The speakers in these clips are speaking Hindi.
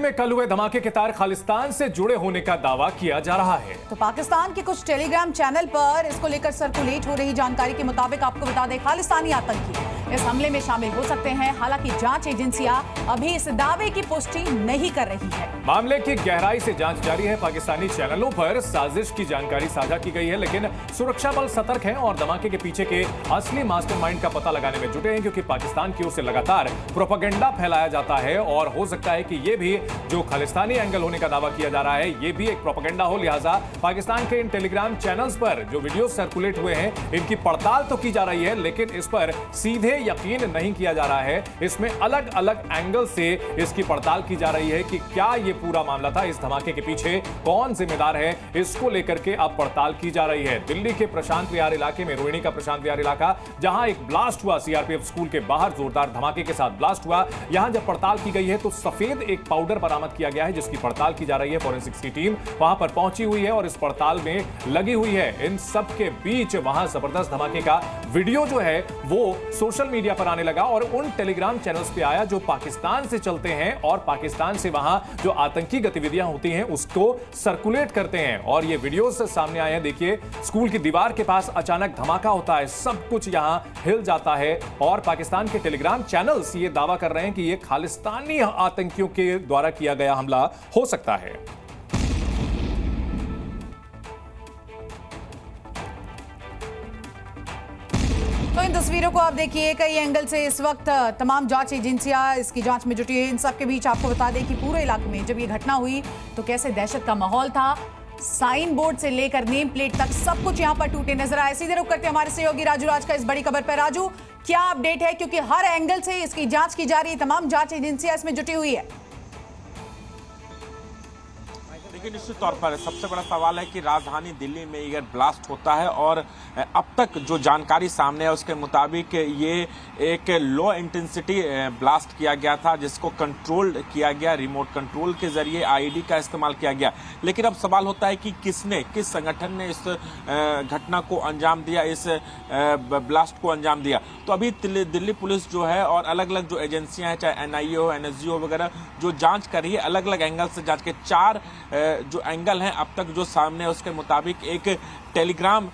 में कल हुए धमाके के तार खालिस्तान से जुड़े होने का दावा किया जा रहा है। तो पाकिस्तान के कुछ टेलीग्राम चैनल पर इसको लेकर सर्कुलेट हो रही जानकारी के मुताबिक आपको बता दें, खालिस्तानी आतंकी इस हमले में शामिल हो सकते हैं। हालांकि जांच एजेंसियां अभी इस दावे की पुष्टि नहीं कर रही है। मामले की गहराई से जांच जारी है। पाकिस्तानी चैनलों पर साजिश की जानकारी साझा की गई है, लेकिन सुरक्षा बल सतर्क हैं और धमाके के पीछे के असली मास्टरमाइंड का पता लगाने में जुटे हैं, क्योंकि पाकिस्तान की ओर से लगातार प्रोपेगेंडा फैलाया जाता है और हो सकता है कि ये भी जो खालिस्तानी एंगल होने का दावा किया जा रहा है, ये भी एक प्रोपेगेंडा हो। लिहाजा पाकिस्तान के इन टेलीग्राम चैनल्स पर जो वीडियो सर्कुलेट हुए हैं, इनकी पड़ताल तो की जा रही है, लेकिन इस पर सीधे यकीन नहीं किया जा रहा है। इसमें अलग अलग एंगल से इसकी पड़ताल की जा रही है कि क्या यह पूरा मामला था, इस धमाके के पीछे कौन जिम्मेदार है, इसको लेकर के अब पड़ताल की जा रही है। दिल्ली के प्रशांत विहार इलाके में, रोहिणी का प्रशांत विहार इलाका, जहां एक ब्लास्ट हुआ, सीआरपीएफ स्कूल के बाहर जोरदार धमाके के साथ ब्लास्ट हुआ, यहां जब पड़ताल की गई है तो सफेद एक पाउडर बरामद किया गया है, जिसकी पड़ताल की जा रही है। फोरेंसिक्स की टीम वहां पर पहुंची हुई है और इस पड़ताल में लगी हुई है। इन सब के बीच वहां जबरदस्त धमाके का वीडियो जो है वो सोशल मीडिया पर आने लगा और उन टेलीग्राम चैनल्स पे आया जो पाकिस्तान से चलते हैं और पाकिस्तान से वहां जो आतंकी गतिविधियां होती हैं उसको सर्कुलेट करते हैं। और ये वीडियोस सामने आए हैं। देखिए, स्कूल की दीवार के पास अचानक धमाका होता है, सब कुछ यहां हिल जाता है और पाकिस्तान के टेलीग्राम चैनल्स ये दावा कर रहे हैं कि ये खालिस्तानी आतंकियों के द्वारा किया गया हमला हो सकता है। तो इन तस्वीरों को आप देखिए, कई एंगल से इस वक्त तमाम जांच एजेंसियां इसकी जांच में जुटी है। इन सब के बीच आपको बता दें कि पूरे इलाके में जब ये घटना हुई तो कैसे दहशत का माहौल था। साइन बोर्ड से लेकर नेम प्लेट तक सब कुछ यहां पर टूटे नजर आए। सीधे रुक करते हमारे सहयोगी राजू राज का इस बड़ी खबर पर। राजू, क्या अपडेट है, क्योंकि हर एंगल से इसकी जांच की जा रही है, तमाम जांच एजेंसियां इसमें जुटी हुई है। देखिए, निश्चित तौर पर सबसे बड़ा सवाल है कि राजधानी दिल्ली में ये ब्लास्ट होता है और अब तक जो जानकारी सामने है उसके मुताबिक ये एक लो इंटेंसिटी ब्लास्ट किया गया था, जिसको कंट्रोल किया गया, रिमोट कंट्रोल के जरिए आईईडी का इस्तेमाल किया गया। लेकिन अब सवाल होता है कि किस संगठन ने इस घटना को अंजाम दिया, इस ब्लास्ट को अंजाम दिया। तो अभी दिल्ली पुलिस जो है और अलग अलग जो एजेंसियां हैं, चाहे एनआईए हो, एनएसजी हो वगैरह, जो जांच कर रही है, अलग अलग एंगल से जांच के 4 जो एंगल हैं अब तक जो सामने है उसके मुताबिक एक टेलीग्राम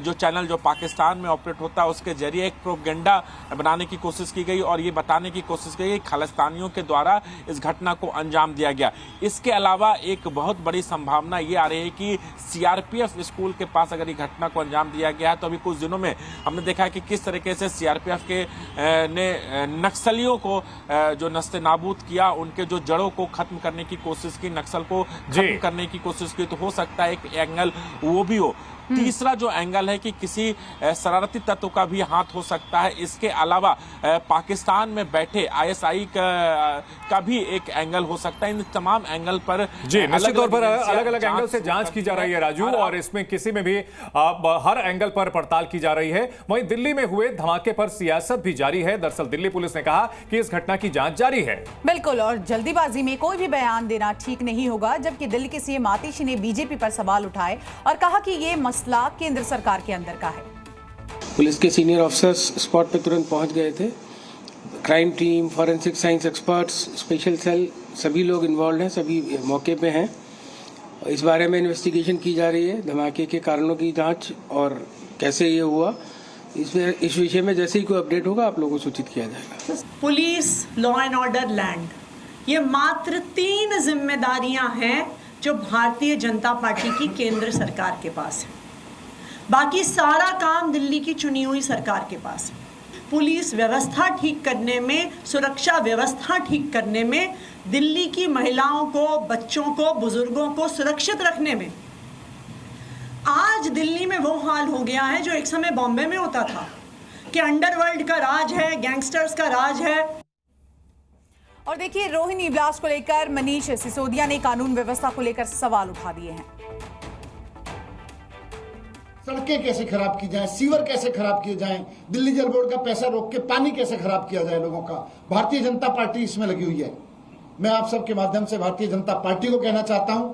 जो चैनल जो पाकिस्तान में ऑपरेट होता है उसके जरिए एक प्रोपेगेंडा बनाने की कोशिश की गई और ये बताने की कोशिश की गई खालिस्तानियों के द्वारा इस घटना को अंजाम दिया गया। इसके अलावा एक बहुत बड़ी संभावना ये आ रही है कि सीआरपीएफ स्कूल के पास अगर ये घटना को अंजाम दिया गया है तो अभी कुछ दिनों में हमने देखा है कि किस तरीके से सीआरपीएफ के ने नक्सलियों को जो नस्ते नाबूद किया, उनके जो जड़ों को खत्म करने की कोशिश की, नक्सल को खत्म करने की कोशिश की। तो हो सकता है एक एंगल वो भी हो। तीसरा जो एंगल है कि किसी शरारती तत्व का भी हाथ हो सकता है। इसके अलावा पाकिस्तान में बैठे आईएसआई का भी एक एंगल हो सकता है। इन तमाम एंगल पर निश्चित तौर पर अलग अलग एंगल से जांच की जा रही है राजू, और इसमें किसी में भी हर एंगल पर पड़ताल की जा रही है। वहीं दिल्ली में हुए धमाके पर सियासत भी जारी है। दरअसल दिल्ली पुलिस ने कहा कि इस घटना की जांच जारी है। बिल्कुल, और जल्दीबाजी में कोई भी बयान देना ठीक नहीं होगा। जबकि दिल्ली के सीएम आतिशी ने बीजेपी पर सवाल उठाए और कहा कि ये मसला केंद्र सरकार के अंदर का है। पुलिस के सीनियर ऑफिसर्स स्पॉट पे तुरंत पहुंच गए थे। Crime team, forensic science experts, special cell, सभी लोग इन्वॉल्व हैं, सभी मौके पे हैं। इस बारे में इन्वेस्टिगेशन की जा रही है, धमाके के कारणों की जांच और कैसे ये हुआ, इस विषय में जैसे ही कोई अपडेट होगा आप लोगों को सूचित किया जाएगा। Police, law and order, land, ये मात्र 3 जिम्मेदारियां हैं जो भारतीय जनता पार्टी की केंद्र सरकार के पास है। बाकी सारा काम दिल्ली की चुनी हुई सरकार के पास है। पुलिस व्यवस्था ठीक करने में, सुरक्षा व्यवस्था ठीक करने में, दिल्ली की महिलाओं को, बच्चों को, बुजुर्गों को सुरक्षित रखने में। आज दिल्ली में वो हाल हो गया है जो एक समय बॉम्बे में होता था कि अंडरवर्ल्ड का राज है, गैंगस्टर्स का राज है। और देखिए, रोहिणी ब्लास्ट को लेकर मनीष सिसोदिया ने कानून व्यवस्था को लेकर सवाल उठा दिए हैं। सड़कें कैसे खराब की जाएं, सीवर कैसे खराब किए जाएं, दिल्ली जल बोर्ड का पैसा रोक के पानी कैसे खराब किया जाए लोगों का, भारतीय जनता पार्टी इसमें लगी हुई है। मैं आप सबके माध्यम से भारतीय जनता पार्टी को कहना चाहता हूं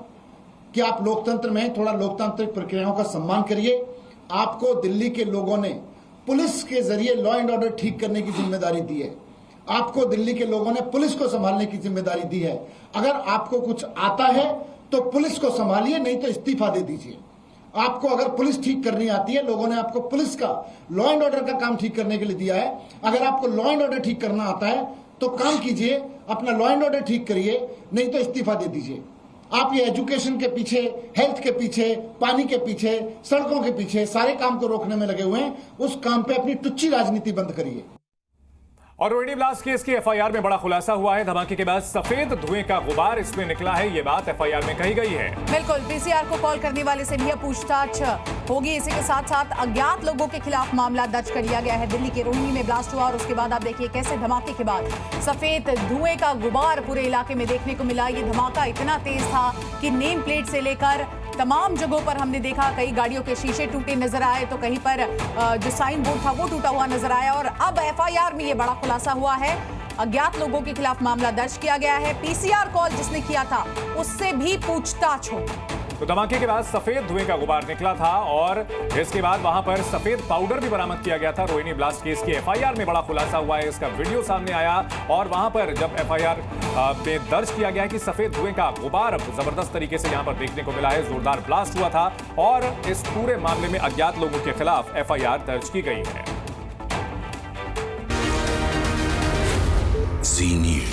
कि आप लोकतंत्र में थोड़ा लोकतांत्रिक प्रक्रियाओं का सम्मान करिए। आपको दिल्ली के लोगों ने पुलिस के जरिए लॉ एंड ऑर्डर ठीक करने की जिम्मेदारी दी है। आपको दिल्ली के लोगों ने पुलिस को संभालने की जिम्मेदारी दी है। अगर आपको कुछ आता है तो पुलिस को संभालिए, नहीं तो इस्तीफा दे दीजिए। आपको अगर पुलिस ठीक करनी आती है, लोगों ने आपको पुलिस का लॉ एंड ऑर्डर का काम ठीक करने के लिए दिया है। अगर आपको लॉ एंड ऑर्डर ठीक करना आता है तो काम कीजिए, अपना लॉ एंड ऑर्डर ठीक करिए, नहीं तो इस्तीफा दे दीजिए। आप ये एजुकेशन के पीछे, हेल्थ के पीछे, पानी के पीछे, सड़कों के पीछे सारे काम को रोकने में लगे हुए हैं। उस काम पे अपनी टुच्ची राजनीति बंद करिए। और रोहिणी ब्लास्ट केस की एफआईआर में बड़ा खुलासा हुआ है। धमाके के बाद सफेद धुएं का गुबार इसमें निकला है, ये बात एफआईआर में कही गई है। बिल्कुल, पीसीआर को कॉल करने वाले से भी अब पूछताछ होगी। इसी के साथ साथ अज्ञात लोगों के खिलाफ मामला दर्ज कर लिया गया है। दिल्ली के रोहिणी में ब्लास्ट हुआ और उसके बाद आप देखिए कैसे धमाके के बाद सफेद धुएं का गुबार पूरे इलाके में देखने को मिला। ये धमाका इतना तेज था कि नेम प्लेट से लेकर तमाम जगहों पर हमने देखा, कई गाड़ियों के शीशे टूटे नजर आए, तो कहीं पर जो साइन बोर्ड था वो टूटा हुआ नजर आया। और अब एफआईआर में ये बड़ा खुलासा हुआ है, अज्ञात लोगों के खिलाफ मामला दर्ज किया गया है। पीसीआर कॉल जिसने किया था उससे भी पूछताछ होगी। तो धमाके के बाद सफेद धुएं का गुबार निकला था और इसके बाद वहां पर सफेद पाउडर भी बरामद किया गया था। रोहिणी ब्लास्ट केस की एफआईआर में बड़ा खुलासा हुआ है, इसका वीडियो सामने आया और वहां पर जब एफआईआर में दर्ज किया गया है कि सफेद धुएं का गुबार जबरदस्त तरीके से यहां पर देखने को मिला है, जोरदार ब्लास्ट हुआ था और इस पूरे मामले में अज्ञात लोगों के खिलाफ एफआईआर दर्ज की गई है। जी न्यूज़।